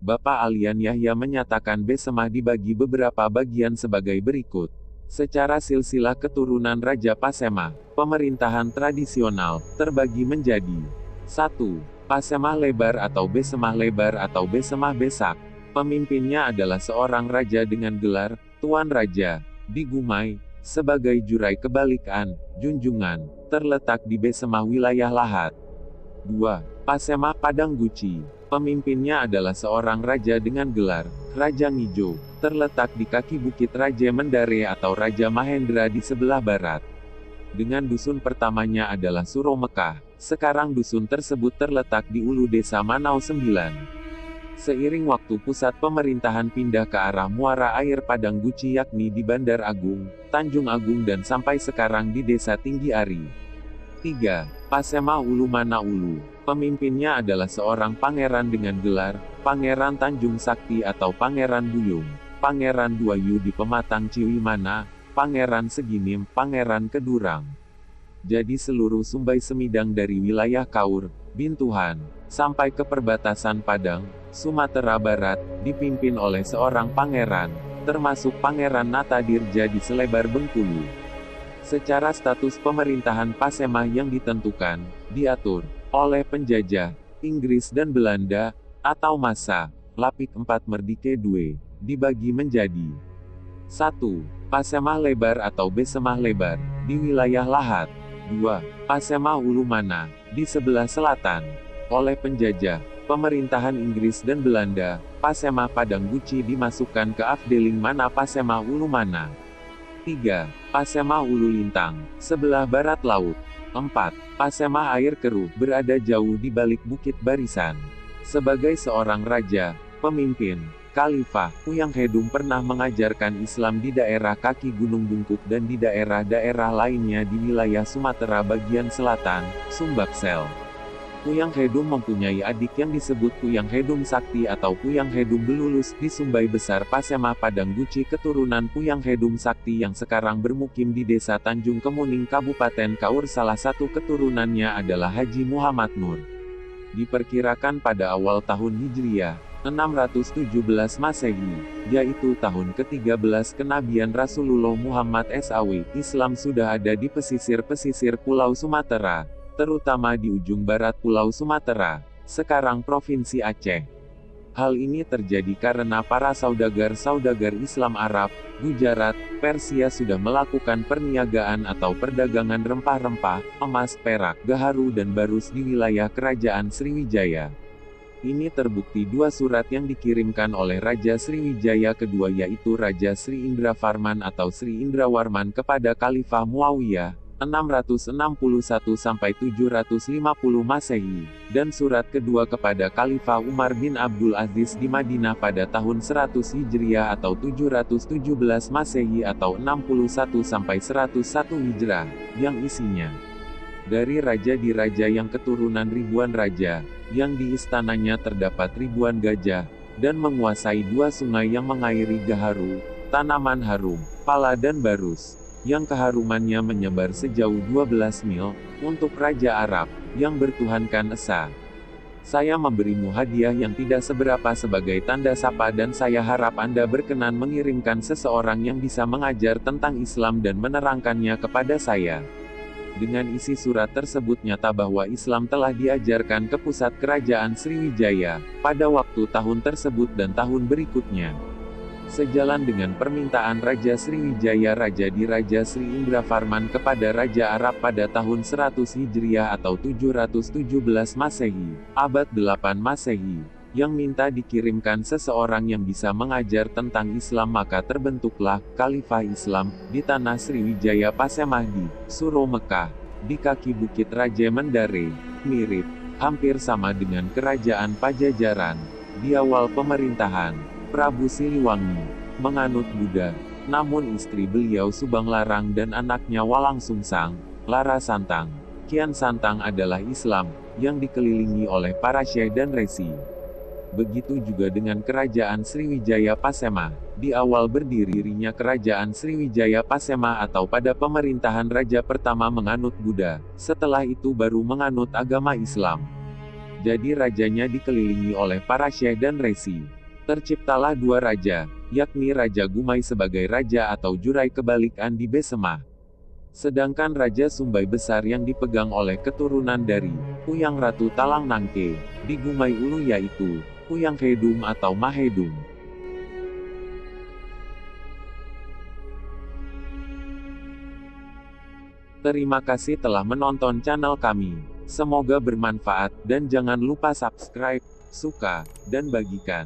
Bapak Alian Yahya menyatakan Besemah dibagi beberapa bagian sebagai berikut. Secara silsilah keturunan Raja Pasemah, pemerintahan tradisional, terbagi menjadi 1. Pasemah Lebar atau Besemah Lebar atau Besemah Besak. Pemimpinnya adalah seorang raja dengan gelar, Tuan Raja, di Gumai, sebagai Jurai Kebalikan, Junjungan, terletak di Besemah wilayah Lahat. 2. Pasemah Padang Guci. Pemimpinnya adalah seorang raja dengan gelar, Raja Ngijo, terletak di kaki Bukit Raja Mendare atau Raja Mahendra di sebelah barat. Dengan dusun pertamanya adalah Suro Mekah, sekarang dusun tersebut terletak di ulu desa Manau 9. Seiring waktu pusat pemerintahan pindah ke arah muara air Padang Guci yakni di Bandar Agung, Tanjung Agung dan sampai sekarang di Desa Tinggi Ari. 3. Pasemah Ulu Mana Ulu. Pemimpinnya adalah seorang pangeran dengan gelar, Pangeran Tanjung Sakti atau Pangeran Buyung, Pangeran Duayu di Pematang Ciwimana, Pangeran Seginim, Pangeran Kedurang. Jadi seluruh Sumbai Semidang dari wilayah Kaur, Bintuhan, sampai ke perbatasan Padang, Sumatera Barat, dipimpin oleh seorang pangeran, termasuk Pangeran Natadirja di selebar Bengkulu. Secara status pemerintahan Pasemah yang ditentukan, diatur oleh penjajah, Inggris dan Belanda, atau masa Lapik 4 Merdike 2, dibagi menjadi 1. Pasemah Lebar atau Besemah Lebar, di wilayah Lahat. 2. Pasemah Ulu Mana, di sebelah selatan. Oleh penjajah, pemerintahan Inggris dan Belanda, Pasemah Padang Guci dimasukkan ke Afdeling Mana Pasemah Ulu Mana. 3. Pasemah Ulu Lintang, sebelah barat laut. 4. Pasemah Air Keruh, berada jauh di balik Bukit Barisan. Sebagai seorang raja, pemimpin, khalifah, Puyang Hedung pernah mengajarkan Islam di daerah kaki Gunung Bungkuk dan di daerah-daerah lainnya di wilayah Sumatera bagian selatan, Sumbaksel. Puyang Hedung mempunyai adik yang disebut Puyang Hedung Sakti atau Puyang Hedung Belulus di Sumbai Besar Pasemah Padang Guci keturunan Puyang Hedung Sakti yang sekarang bermukim di Desa Tanjung Kemuning Kabupaten Kaur. Salah satu keturunannya adalah Haji Muhammad Nur. Diperkirakan pada awal tahun Hijriah, 617 Masehi, yaitu tahun ke-13 kenabian Rasulullah Muhammad SAW, Islam sudah ada di pesisir-pesisir Pulau Sumatera, terutama di ujung barat Pulau Sumatera, sekarang Provinsi Aceh. Hal ini terjadi karena para saudagar Islam Arab, Gujarat, Persia sudah melakukan perniagaan atau perdagangan rempah-rempah, emas, perak, gaharu dan barus di wilayah Kerajaan Sriwijaya. Ini terbukti dua surat yang dikirimkan oleh Raja Sriwijaya kedua yaitu Raja Sri Indra Farman atau Sri Indrawarman kepada Khalifah Muawiyah, 661-750 Masehi, dan surat kedua kepada Khalifah Umar bin Abdul Aziz di Madinah pada tahun 100 Hijriah atau 717 Masehi atau 61-101 Hijrah, yang isinya dari raja di raja yang keturunan ribuan raja, yang di istananya terdapat ribuan gajah, dan menguasai dua sungai yang mengairi gaharu, tanaman harum, pala dan barus, yang keharumannya menyebar sejauh 12 mil, untuk Raja Arab, yang bertuhankan Esa. Saya memberimu hadiah yang tidak seberapa sebagai tanda sapa dan saya harap Anda berkenan mengirimkan seseorang yang bisa mengajar tentang Islam dan menerangkannya kepada saya. Dengan isi surat tersebut nyata bahwa Islam telah diajarkan ke pusat kerajaan Sriwijaya, pada waktu tahun tersebut dan tahun berikutnya. Sejalan dengan permintaan Raja Sriwijaya Raja di Raja Sri Indra Farman kepada Raja Arab pada tahun 100 Hijriah atau 717 Masehi, abad 8 Masehi, yang minta dikirimkan seseorang yang bisa mengajar tentang Islam maka terbentuklah Khalifah Islam di tanah Sriwijaya Pasemah di Suro Mekah, di kaki Bukit Raja Mendare, mirip, hampir sama dengan Kerajaan Pajajaran, di awal pemerintahan Prabu Siliwangi, menganut Buddha, namun istri beliau Subang Larang dan anaknya Walang Sungsang, Lara Santang, Kian Santang adalah Islam, yang dikelilingi oleh para syekh dan resi. Begitu juga dengan Kerajaan Sriwijaya Pasemah, di awal berdirinya Kerajaan Sriwijaya Pasemah atau pada pemerintahan Raja pertama menganut Buddha, setelah itu baru menganut agama Islam. Jadi rajanya dikelilingi oleh para syekh dan resi. Terciptalah dua raja, yakni Raja Gumai sebagai raja atau Jurai Kebalikan di Besema. Sedangkan Raja Sumbai Besar yang dipegang oleh keturunan dari Kuyang Ratu Talang Nangke di Gumai Ulu yaitu Kuyang Hedum atau Mahedum. Terima kasih telah menonton channel kami. Semoga bermanfaat dan jangan lupa subscribe, suka, dan bagikan.